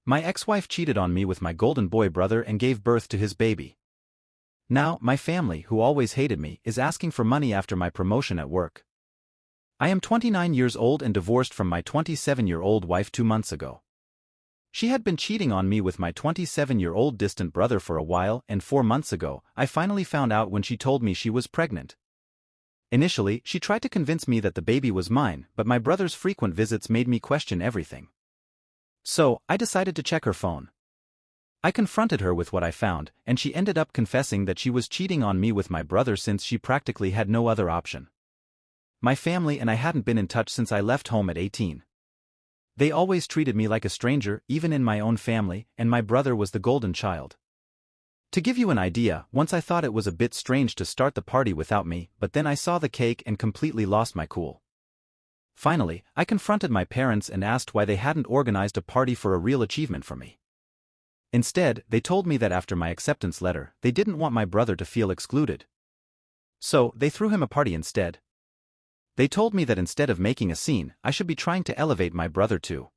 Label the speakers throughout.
Speaker 1: My ex-wife cheated on me with my golden boy brother and gave birth to his baby. Now, my family, who always hated me, is asking for money after my promotion at work. I am 29 years old and divorced from my 27-year-old wife 2 months ago. She had been cheating on me with my 27-year-old distant brother for a while, and 4 months ago, I finally found out when she told me she was pregnant. Initially, she tried to convince me that the baby was mine, but my brother's frequent visits made me question everything. So, I decided to check her phone. I confronted her with what I found, and she ended up confessing that she was cheating on me with my brother since she practically had no other option. My family and I hadn't been in touch since I left home at 18. They always treated me like a stranger, even in my own family, and my brother was the golden child. To give you an idea, once I thought it was a bit strange to start the party without me, but then I saw the cake and completely lost my cool. Finally, I confronted my parents and asked why they hadn't organized a party for a real achievement for me. Instead, they told me that after my acceptance letter, they didn't want my brother to feel excluded. So, they threw him a party instead. They told me that instead of making a scene, I should be trying to elevate my brother too.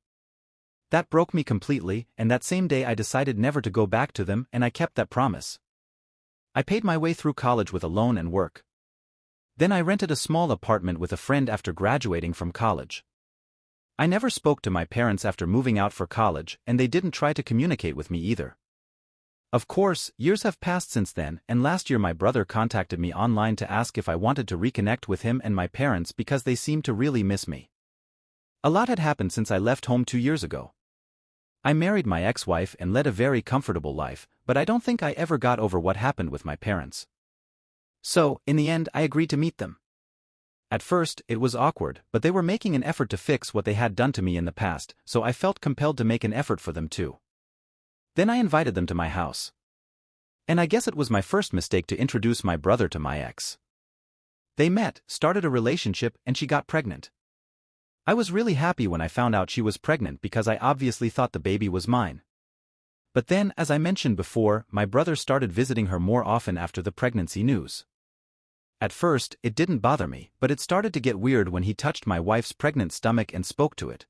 Speaker 1: That broke me completely, and that same day I decided never to go back to them, and I kept that promise. I paid my way through college with a loan and work. Then I rented a small apartment with a friend after graduating from college. I never spoke to my parents after moving out for college, and they didn't try to communicate with me either. Of course, years have passed since then, and last year my brother contacted me online to ask if I wanted to reconnect with him and my parents because they seemed to really miss me. A lot had happened since I left home 2 years ago. I married my ex-wife and led a very comfortable life, but I don't think I ever got over what happened with my parents. So, in the end, I agreed to meet them. At first, it was awkward, but they were making an effort to fix what they had done to me in the past, so I felt compelled to make an effort for them too. Then I invited them to my house. And I guess it was my first mistake to introduce my brother to my ex. They met, started a relationship, and she got pregnant. I was really happy when I found out she was pregnant because I obviously thought the baby was mine. But then, as I mentioned before, my brother started visiting her more often after the pregnancy news. At first, it didn't bother me, but it started to get weird when he touched my wife's pregnant stomach and spoke to it.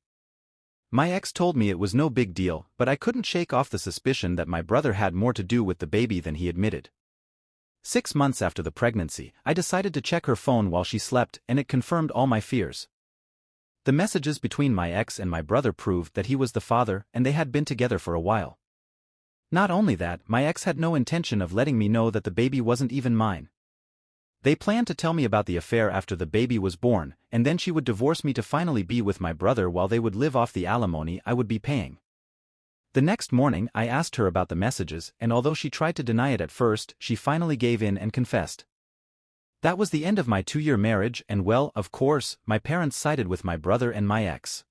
Speaker 1: My ex told me it was no big deal, but I couldn't shake off the suspicion that my brother had more to do with the baby than he admitted. 6 months after the pregnancy, I decided to check her phone while she slept, and it confirmed all my fears. The messages between my ex and my brother proved that he was the father, and they had been together for a while. Not only that, my ex had no intention of letting me know that the baby wasn't even mine. They planned to tell me about the affair after the baby was born, and then she would divorce me to finally be with my brother while they would live off the alimony I would be paying. The next morning, I asked her about the messages, and although she tried to deny it at first, she finally gave in and confessed. That was the end of my 2-year marriage, and well, of course, my parents sided with my brother and my ex.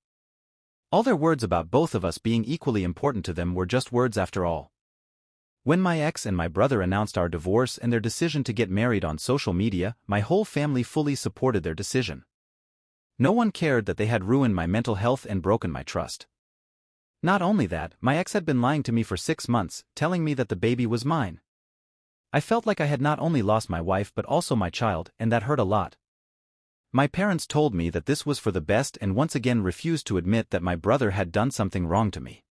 Speaker 1: All their words about both of us being equally important to them were just words after all. When my ex and my brother announced our divorce and their decision to get married on social media, my whole family fully supported their decision. No one cared that they had ruined my mental health and broken my trust. Not only that, my ex had been lying to me for 6 months, telling me that the baby was mine. I felt like I had not only lost my wife but also my child, and that hurt a lot. My parents told me that this was for the best and once again refused to admit that my brother had done something wrong to me.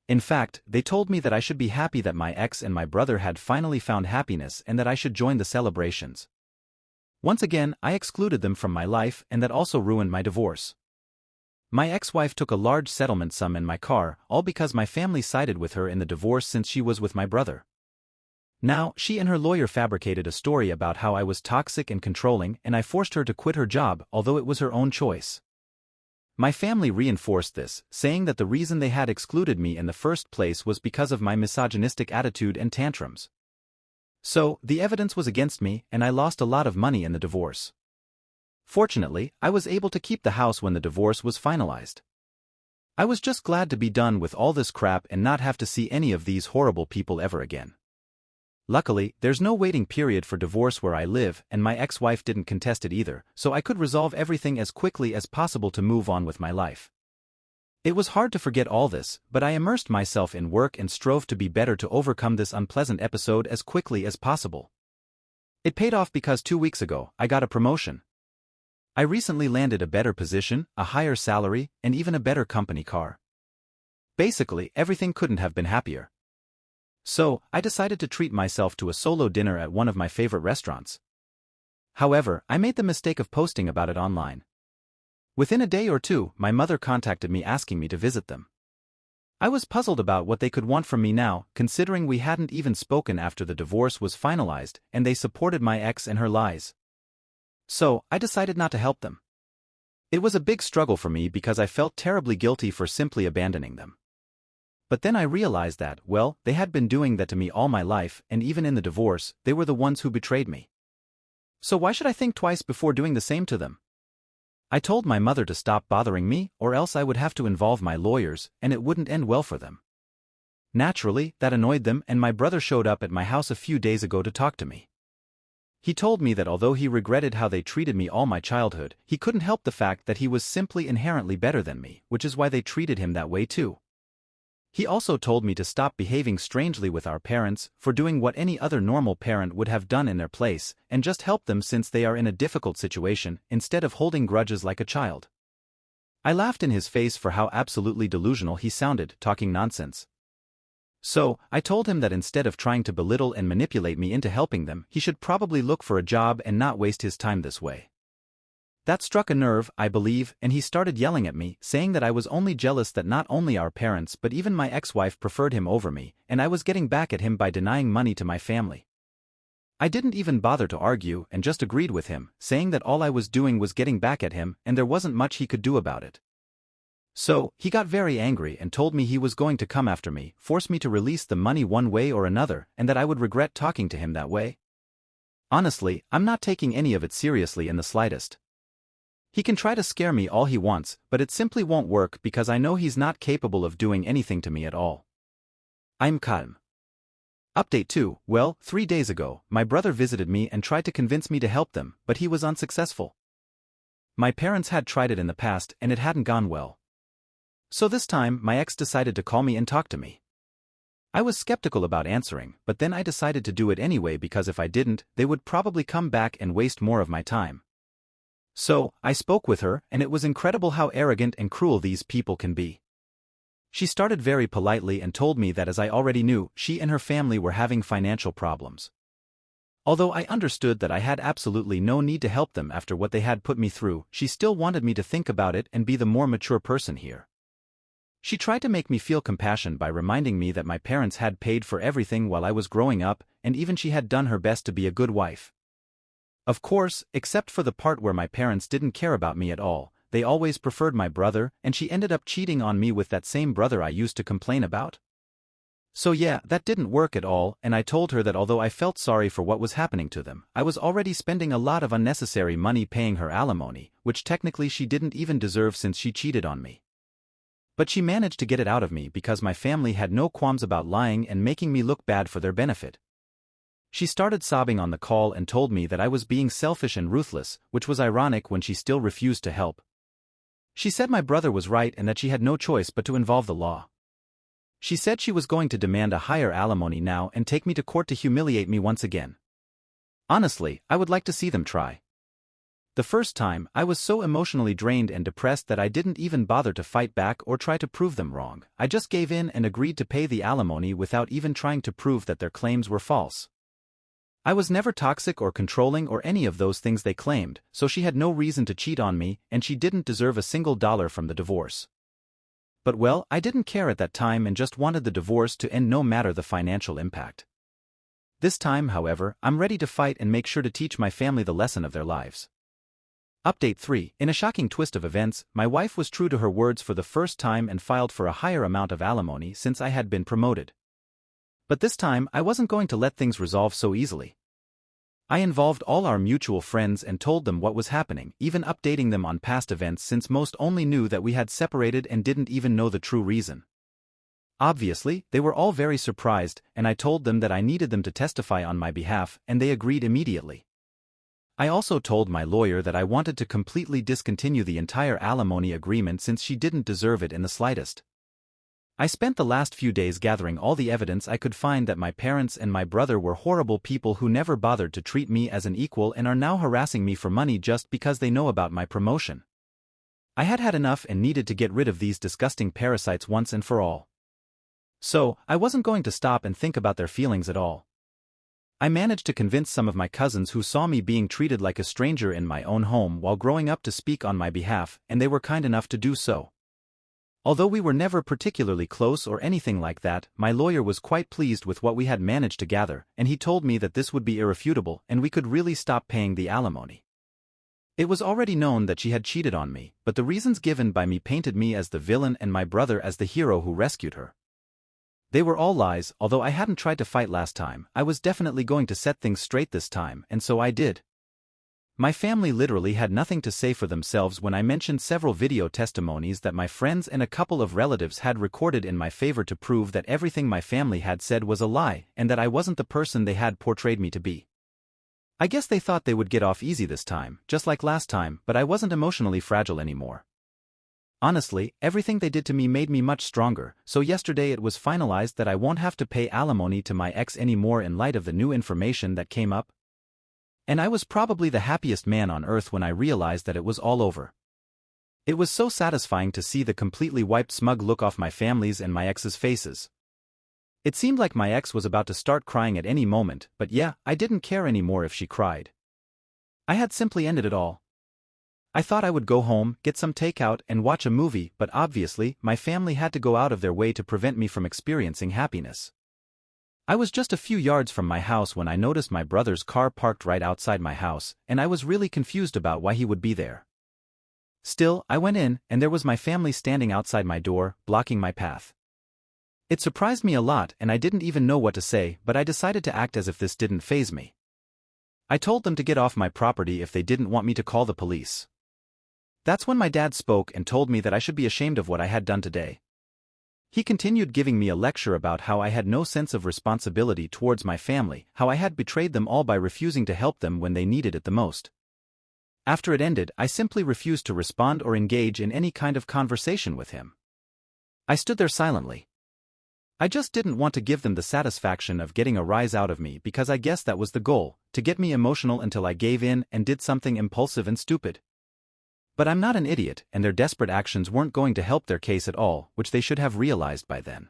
Speaker 1: In fact, they told me that I should be happy that my ex and my brother had finally found happiness and that I should join the celebrations. Once again, I excluded them from my life, and that also ruined my divorce. My ex-wife took a large settlement sum in my car, all because my family sided with her in the divorce since she was with my brother. Now, she and her lawyer fabricated a story about how I was toxic and controlling, and I forced her to quit her job, although it was her own choice. My family reinforced this, saying that the reason they had excluded me in the first place was because of my misogynistic attitude and tantrums. So, the evidence was against me, and I lost a lot of money in the divorce. Fortunately, I was able to keep the house when the divorce was finalized. I was just glad to be done with all this crap and not have to see any of these horrible people ever again. Luckily, there's no waiting period for divorce where I live, and my ex-wife didn't contest it either, so I could resolve everything as quickly as possible to move on with my life. It was hard to forget all this, but I immersed myself in work and strove to be better to overcome this unpleasant episode as quickly as possible. It paid off because 2 weeks ago, I got a promotion. I recently landed a better position, a higher salary, and even a better company car. Basically, everything couldn't have been happier. So, I decided to treat myself to a solo dinner at one of my favorite restaurants. However, I made the mistake of posting about it online. Within a day or two, my mother contacted me asking me to visit them. I was puzzled about what they could want from me now, considering we hadn't even spoken after the divorce was finalized and they supported my ex and her lies. So, I decided not to help them. It was a big struggle for me because I felt terribly guilty for simply abandoning them. But then I realized that, well, they had been doing that to me all my life, and even in the divorce, they were the ones who betrayed me. So why should I think twice before doing the same to them? I told my mother to stop bothering me, or else I would have to involve my lawyers, and it wouldn't end well for them. Naturally, that annoyed them, and my brother showed up at my house a few days ago to talk to me. He told me that although he regretted how they treated me all my childhood, he couldn't help the fact that he was simply inherently better than me, which is why they treated him that way too. He also told me to stop behaving strangely with our parents, for doing what any other normal parent would have done in their place, and just help them since they are in a difficult situation, instead of holding grudges like a child. I laughed in his face for how absolutely delusional he sounded, talking nonsense. So, I told him that instead of trying to belittle and manipulate me into helping them, he should probably look for a job and not waste his time this way. That struck a nerve, I believe, and he started yelling at me, saying that I was only jealous that not only our parents but even my ex-wife preferred him over me, and I was getting back at him by denying money to my family. I didn't even bother to argue and just agreed with him, saying that all I was doing was getting back at him and there wasn't much he could do about it. So, he got very angry and told me he was going to come after me, force me to release the money one way or another, and that I would regret talking to him that way. Honestly, I'm not taking any of it seriously in the slightest. He can try to scare me all he wants, but it simply won't work because I know he's not capable of doing anything to me at all. I'm calm. Update 2. Well, 3 days ago, my brother visited me and tried to convince me to help them, but he was unsuccessful. My parents had tried it in the past and it hadn't gone well. So this time, my ex decided to call me and talk to me. I was skeptical about answering, but then I decided to do it anyway because if I didn't, they would probably come back and waste more of my time. So, I spoke with her, and it was incredible how arrogant and cruel these people can be. She started very politely and told me that as I already knew, she and her family were having financial problems. Although I understood that I had absolutely no need to help them after what they had put me through, she still wanted me to think about it and be the more mature person here. She tried to make me feel compassion by reminding me that my parents had paid for everything while I was growing up, and even she had done her best to be a good wife. Of course, except for the part where my parents didn't care about me at all, they always preferred my brother, and she ended up cheating on me with that same brother I used to complain about. So yeah, that didn't work at all, and I told her that although I felt sorry for what was happening to them, I was already spending a lot of unnecessary money paying her alimony, which technically she didn't even deserve since she cheated on me. But she managed to get it out of me because my family had no qualms about lying and making me look bad for their benefit. She started sobbing on the call and told me that I was being selfish and ruthless, which was ironic when she still refused to help. She said my brother was right and that she had no choice but to involve the law. She said she was going to demand a higher alimony now and take me to court to humiliate me once again. Honestly, I would like to see them try. The first time, I was so emotionally drained and depressed that I didn't even bother to fight back or try to prove them wrong. I just gave in and agreed to pay the alimony without even trying to prove that their claims were false. I was never toxic or controlling or any of those things they claimed, so she had no reason to cheat on me, and she didn't deserve a single dollar from the divorce. But well, I didn't care at that time and just wanted the divorce to end no matter the financial impact. This time, however, I'm ready to fight and make sure to teach my family the lesson of their lives. Update 3. In a shocking twist of events, my wife was true to her words for the first time and filed for a higher amount of alimony since I had been promoted. But this time, I wasn't going to let things resolve so easily. I involved all our mutual friends and told them what was happening, even updating them on past events since most only knew that we had separated and didn't even know the true reason. Obviously, they were all very surprised, and I told them that I needed them to testify on my behalf, and they agreed immediately. I also told my lawyer that I wanted to completely discontinue the entire alimony agreement since she didn't deserve it in the slightest. I spent the last few days gathering all the evidence I could find that my parents and my brother were horrible people who never bothered to treat me as an equal and are now harassing me for money just because they know about my promotion. I had had enough and needed to get rid of these disgusting parasites once and for all. So, I wasn't going to stop and think about their feelings at all. I managed to convince some of my cousins who saw me being treated like a stranger in my own home while growing up to speak on my behalf, and they were kind enough to do so. Although we were never particularly close or anything like that, my lawyer was quite pleased with what we had managed to gather, and he told me that this would be irrefutable and we could really stop paying the alimony. It was already known that she had cheated on me, but the reasons given by me painted me as the villain and my brother as the hero who rescued her. They were all lies. Although I hadn't tried to fight last time, I was definitely going to set things straight this time, and so I did. My family literally had nothing to say for themselves when I mentioned several video testimonies that my friends and a couple of relatives had recorded in my favor to prove that everything my family had said was a lie and that I wasn't the person they had portrayed me to be. I guess they thought they would get off easy this time, just like last time, but I wasn't emotionally fragile anymore. Honestly, everything they did to me made me much stronger, so yesterday it was finalized that I won't have to pay alimony to my ex anymore in light of the new information that came up. And I was probably the happiest man on earth when I realized that it was all over. It was so satisfying to see the completely wiped smug look off my family's and my ex's faces. It seemed like my ex was about to start crying at any moment, but yeah, I didn't care anymore if she cried. I had simply ended it all. I thought I would go home, get some takeout, and watch a movie, but obviously, my family had to go out of their way to prevent me from experiencing happiness. I was just a few yards from my house when I noticed my brother's car parked right outside my house, and I was really confused about why he would be there. Still, I went in, and there was my family standing outside my door, blocking my path. It surprised me a lot, and I didn't even know what to say, but I decided to act as if this didn't faze me. I told them to get off my property if they didn't want me to call the police. That's when my dad spoke and told me that I should be ashamed of what I had done today. He continued giving me a lecture about how I had no sense of responsibility towards my family, how I had betrayed them all by refusing to help them when they needed it the most. After it ended, I simply refused to respond or engage in any kind of conversation with him. I stood there silently. I just didn't want to give them the satisfaction of getting a rise out of me because I guess that was the goal, to get me emotional until I gave in and did something impulsive and stupid. But I'm not an idiot, and their desperate actions weren't going to help their case at all, which they should have realized by then.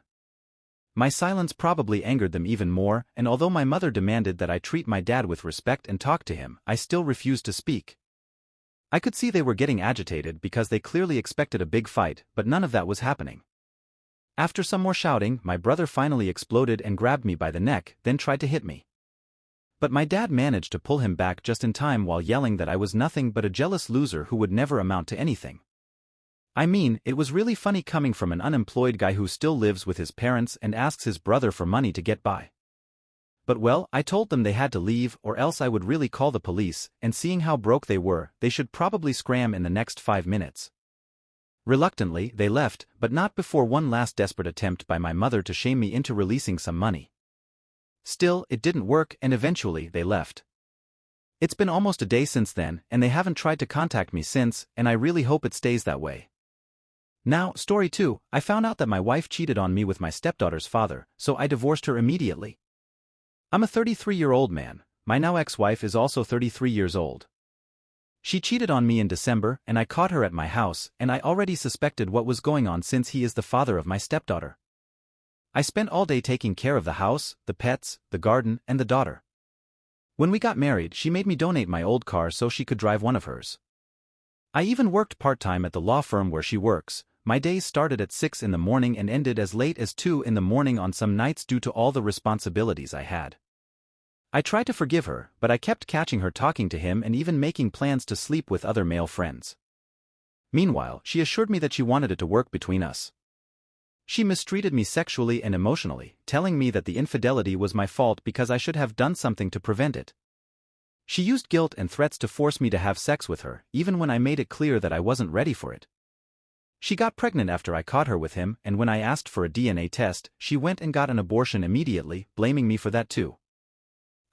Speaker 1: My silence probably angered them even more, and although my mother demanded that I treat my dad with respect and talk to him, I still refused to speak. I could see they were getting agitated because they clearly expected a big fight, but none of that was happening. After some more shouting, my brother finally exploded and grabbed me by the neck, then tried to hit me. But my dad managed to pull him back just in time while yelling that I was nothing but a jealous loser who would never amount to anything. I mean, it was really funny coming from an unemployed guy who still lives with his parents and asks his brother for money to get by. But well, I told them they had to leave or else I would really call the police, and seeing how broke they were, they should probably scram in the next 5 minutes. Reluctantly, they left, but not before one last desperate attempt by my mother to shame me into releasing some money. Still, it didn't work, and eventually they left. It's been almost a day since then, and they haven't tried to contact me since, and I really hope it stays that way. Now, story 2, I found out that my wife cheated on me with my stepdaughter's father, so I divorced her immediately. I'm a 33-year-old man, my now ex-wife is also 33 years old. She cheated on me in December, and I caught her at my house, and I already suspected what was going on since he is the father of my stepdaughter. I spent all day taking care of the house, the pets, the garden, and the daughter. When we got married, she made me donate my old car so she could drive one of hers. I even worked part-time at the law firm where she works. My days started at 6 in the morning and ended as late as 2 in the morning on some nights due to all the responsibilities I had. I tried to forgive her, but I kept catching her talking to him and even making plans to sleep with other male friends. Meanwhile, she assured me that she wanted it to work between us. She mistreated me sexually and emotionally, telling me that the infidelity was my fault because I should have done something to prevent it. She used guilt and threats to force me to have sex with her, even when I made it clear that I wasn't ready for it. She got pregnant after I caught her with him, and when I asked for a DNA test, she went and got an abortion immediately, blaming me for that too.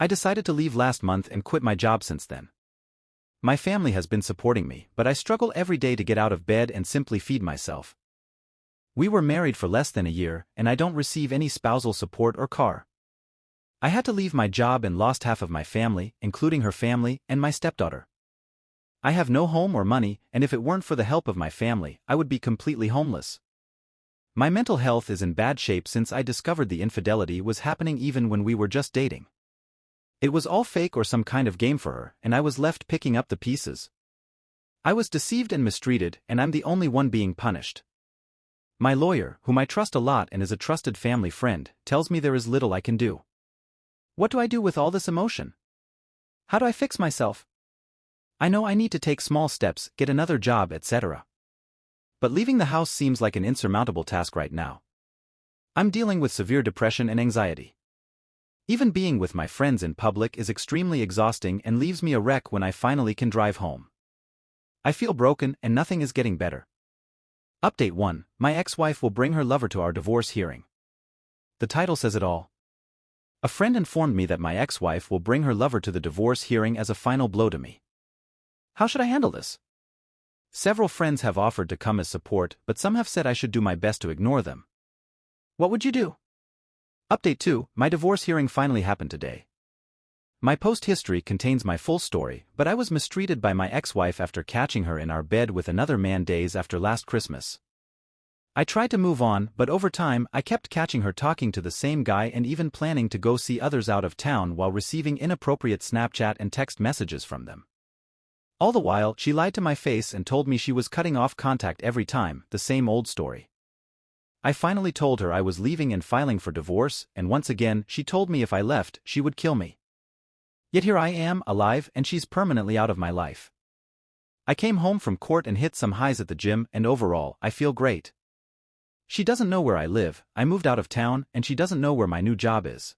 Speaker 1: I decided to leave last month and quit my job since then. My family has been supporting me, but I struggle every day to get out of bed and simply feed myself. We were married for less than a year, and I don't receive any spousal support or car. I had to leave my job and lost half of my family, including her family and my stepdaughter. I have no home or money, and if it weren't for the help of my family, I would be completely homeless. My mental health is in bad shape since I discovered the infidelity was happening even when we were just dating. It was all fake or some kind of game for her, and I was left picking up the pieces. I was deceived and mistreated, and I'm the only one being punished. My lawyer, whom I trust a lot and is a trusted family friend, tells me there is little I can do. What do I do with all this emotion? How do I fix myself? I know I need to take small steps, get another job, etc. But leaving the house seems like an insurmountable task right now. I'm dealing with severe depression and anxiety. Even being with my friends in public is extremely exhausting and leaves me a wreck when I finally can drive home. I feel broken and nothing is getting better. Update 1. My ex-wife will bring her lover to our divorce hearing. The title says it all. A friend informed me that my ex-wife will bring her lover to the divorce hearing as a final blow to me. How should I handle this? Several friends have offered to come as support, but some have said I should do my best to ignore them. What would you do? Update 2. My divorce hearing finally happened today. My post history contains my full story, but I was mistreated by my ex-wife after catching her in our bed with another man days after last Christmas. I tried to move on, but over time I kept catching her talking to the same guy and even planning to go see others out of town while receiving inappropriate Snapchat and text messages from them. All the while, she lied to my face and told me she was cutting off contact every time, the same old story. I finally told her I was leaving and filing for divorce, and once again she told me if I left, she would kill me. Yet here I am, alive, and she's permanently out of my life. I came home from court and hit some highs at the gym, and overall, I feel great. She doesn't know where I live, I moved out of town, and she doesn't know where my new job is.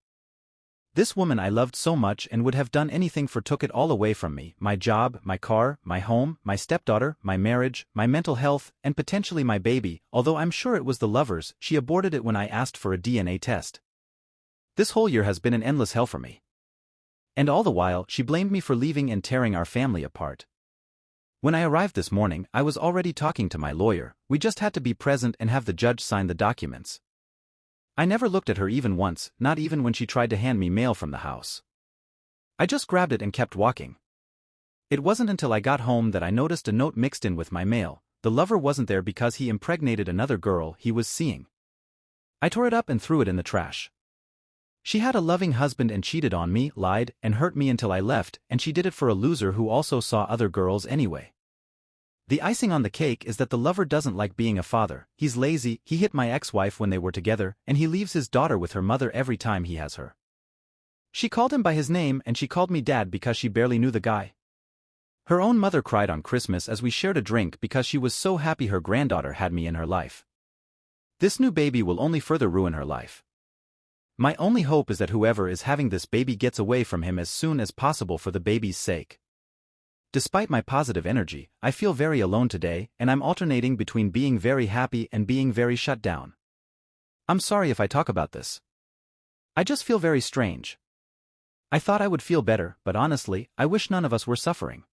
Speaker 1: This woman I loved so much and would have done anything for took it all away from me, my job, my car, my home, my stepdaughter, my marriage, my mental health, and potentially my baby, although I'm sure it was the lovers. She aborted it when I asked for a DNA test. This whole year has been an endless hell for me. And all the while, she blamed me for leaving and tearing our family apart. When I arrived this morning, I was already talking to my lawyer. We just had to be present and have the judge sign the documents. I never looked at her even once, not even when she tried to hand me mail from the house. I just grabbed it and kept walking. It wasn't until I got home that I noticed a note mixed in with my mail. The lover wasn't there because he impregnated another girl he was seeing. I tore it up and threw it in the trash. She had a loving husband and cheated on me, lied, and hurt me until I left, and she did it for a loser who also saw other girls anyway. The icing on the cake is that the lover doesn't like being a father, he's lazy, he hit my ex-wife when they were together, and he leaves his daughter with her mother every time he has her. She called him by his name and she called me dad because she barely knew the guy. Her own mother cried on Christmas as we shared a drink because she was so happy her granddaughter had me in her life. This new baby will only further ruin her life. My only hope is that whoever is having this baby gets away from him as soon as possible for the baby's sake. Despite my positive energy, I feel very alone today, and I'm alternating between being very happy and being very shut down. I'm sorry if I talk about this. I just feel very strange. I thought I would feel better, but honestly, I wish none of us were suffering.